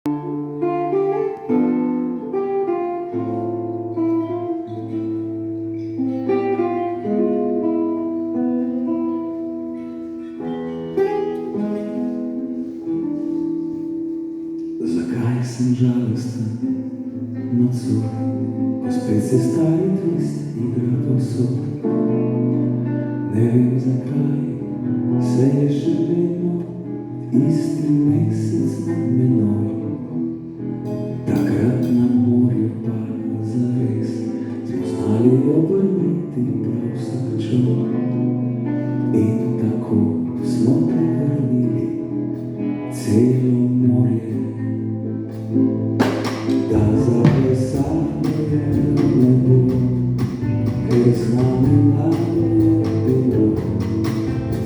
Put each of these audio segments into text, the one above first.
Zakaj sem žalosten nocoj, ko spet se stari twist igra povsod? Ne vem zakaj, se je še vedno isti mesec nad menoj. Takrat na morju pa zares smo znali obrniti prav vsak čov. In tako smo prevrnili celo morje. Da zaplesalo je nebo, ker z nami lani je bilo.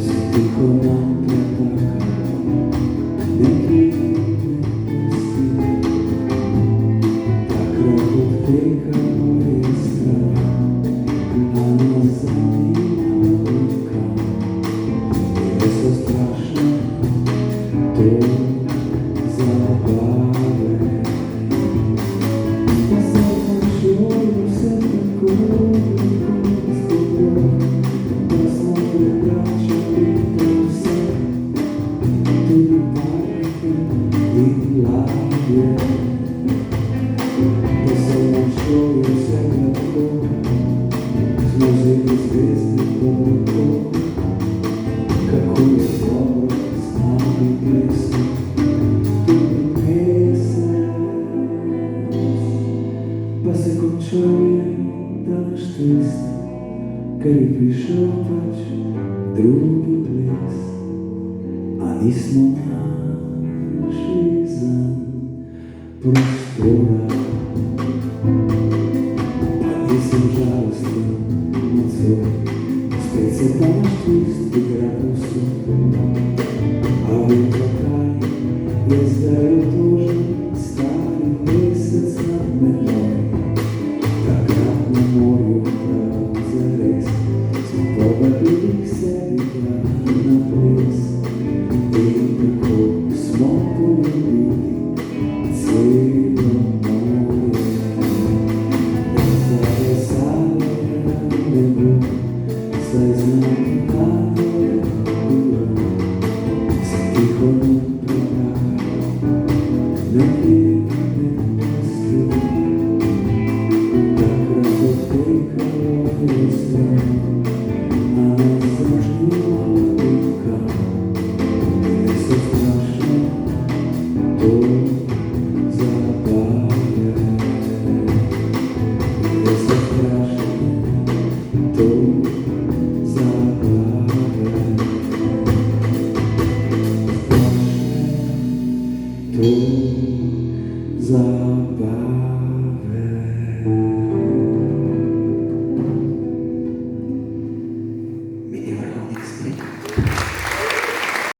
Si tiho nam pretakalo, nekaj ne pusti. Takrat odtekalo je strah, a nas zanimala luka. Bile so strašne to zabave. Pa se končal je daš twist, ker je prišel pač drugi ples, a nismo našli zanj prostora. Pa nisem žalosten nocoj, spet se ta naš twist igra povsod. A vem zakaj je zdaj otožen stari mesec nad menoj. Takrat na morju prav zares smo povabili k sebi na ples. In tako smo poljubili celo morje. Zaplesalo je nebo, saj z nami lani je bilo. Se tiho nam pretakalo, nekaj ne pusti. Takrat odtekalo je strah, a nas zažnila luka. Bile so strašne to zabave. Bile so strašne to zabave. Strašne to zabave.